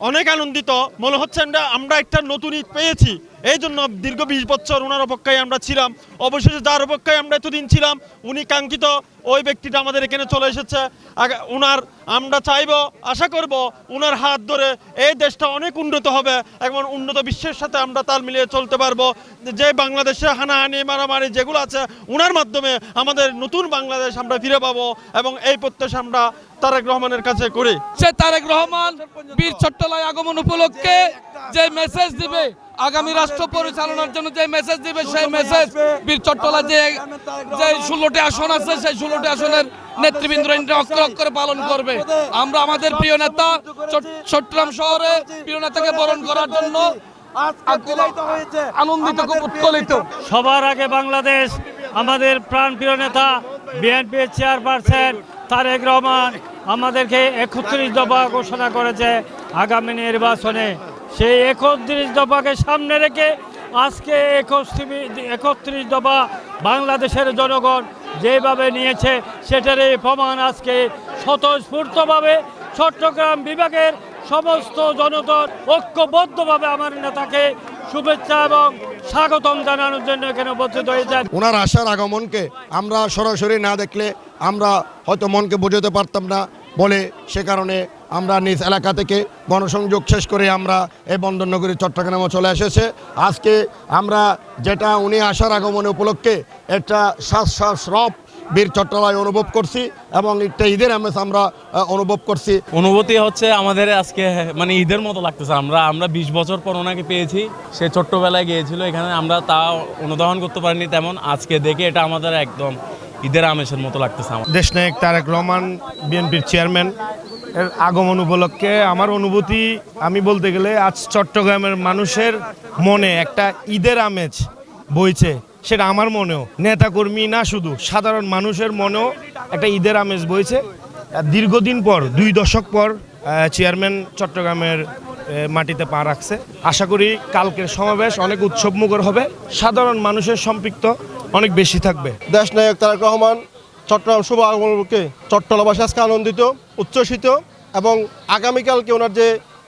অনেক আনন্দিত মনে হচ্ছে আমরা একটা নতুন ঈদ পেয়েছি। এই জন্য দীর্ঘ 20 বছর ওনার অপেক্ষায় আমরা ছিলাম। অবশেষে যার অপেক্ষায় আমরা এতদিন ছিলাম, উনি কাঙ্ক্ষিত ওই ব্যক্তিটা আমাদের এখানে চলে এসেছে। উনার আমরা চাইবো, আশা করব উনার হাত ধরে এই দেশটা অনেক উন্নত হবে এবং উন্নত বিশ্বের সাথে আমরা তাল মিলিয়ে চলতে পারবো। যে বাংলাদেশে হানাহানি মারামারি যেগুলো আছে, উনার মাধ্যমে আমাদের নতুন বাংলাদেশ আমরা ফিরে পাবো এবং এই প্রত্যাশা আমরা তারেক রহমানের কাছে করি। সে তারেক রহমান বীর চট্টলায় আগমন উপলক্ষে যে মেসেজ দিবে, আগামী রাষ্ট্র পরিচালনার জন্য যে মেসেজ দিবে, সেই মেসেজ বীর চট্টলা যে 16টি আসন আছে, সেই 16টি আসনের নেতৃবৃন্দরা অক্ষরে অক্ষরে পালন করবে। আমরা আমাদের প্রিয় নেতা চট্টগ্রাম শহরে প্রিয় নেতাকে বরণ করার জন্য আনন্দিত, খুব উৎকলিত। সবার আগে বাংলাদেশ আমাদের প্রাণপ্রিয় নেতা বিএনপির চেয়ারপারসন তারেক রহমান আমাদেরকে 31 দফা ঘোষণা করেছে আগামী নির্বাচনে। সেই 31 দফাকে সামনে রেখে আজকে 31 দফা বাংলাদেশের জনগণ যেভাবে নিয়েছে, সেটারই প্রমাণ আজকে স্বতঃস্ফূর্তভাবে চট্টগ্রাম বিভাগের সমস্ত জনগণ ঐক্যবদ্ধভাবে আমার নেতাকে শুভেচ্ছা এবং স্বাগতম জানানোর জন্য এখানে উপস্থিত হয়েছেন। ওনার আসার আগমনকে আমরা সরাসরি না দেখলে আমরা হয়তো মনকে বোঝাতে পারতাম না বলে, সে কারণে আমরা নিজ এলাকা থেকে গণসংযোগ শেষ করে আমরা এই বন্দরনগরী চট্টগ্রামে চলে এসেছে। আজকে আমরা যেটা উনি আসার আগমনে উপলক্ষে একটা শ্বাস বীর চট্টলায় অনুভব করছি এবং একটা ঈদের আমেজ আমরা অনুভব করছি। অনুভূতি হচ্ছে আমাদের আজকে মানে ঈদের মতো লাগতেছে। আমরা 20 বছর পর ওনাকে পেয়েছি। সে ছোট্টবেলায় গিয়েছিল এখানে, আমরা তা অনুধাবন করতে পারিনি তেমন। আজকে দেখে এটা আমাদের একদম ঈদের আমেজের মতো লাগতেছে। দেশনায়ক তারেক রহমান বিএনপির চেয়ারম্যান এর আগমন উপলক্ষে আমার অনুভূতি, আমি বলতে গেলে আজ চট্টগ্রামের মানুষের মনে একটা ঈদের আমেজ বইছে। সেটা আমার মনেও, নেতাকর্মী না শুধু সাধারণ মানুষের মনেও একটা ঈদের আমেজ বইছে। দীর্ঘদিন পর 2 দশক পর চেয়ারম্যান চট্টগ্রামের মাটিতে পা রাখছে। আশা করি কালকের সমাবেশ অনেক উৎসবমুখর হবে, সাধারণ মানুষের সম্পৃক্ত অনেক বেশি থাকবে। দেশনায়ক তারেক রহমান চট্টগ্রাম শুভ আগমনকে চট্টলাবাসী আজকে আনন্দিত, উচ্ছ্বসিত এবং আগামীকালকে ওনার যে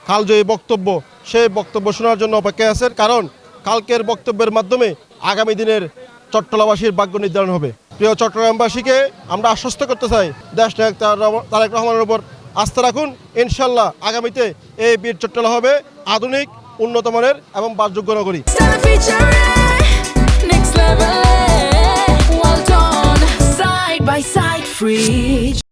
কালজয়ী বক্তব্য, সেই বক্তব্য শোনার জন্য অপেক্ষায় আছেন। কারণ কালকের বক্তব্যের মাধ্যমে আগামী দিনের চট্টলাবাসীর ভাগ্য নির্ধারণ হবে। প্রিয় চট্টগ্রামবাসীকে আমরা আশ্বস্ত করতে চাই, দেশনায়ক তারেক রহমানের উপর আস্থা রাখুন। ইনশাল্লাহ আগামীতে এই বীর চট্টলা হবে আধুনিক, উন্নত মানের এবং বাসযোগ্য নগরী। Well done, side by side, free.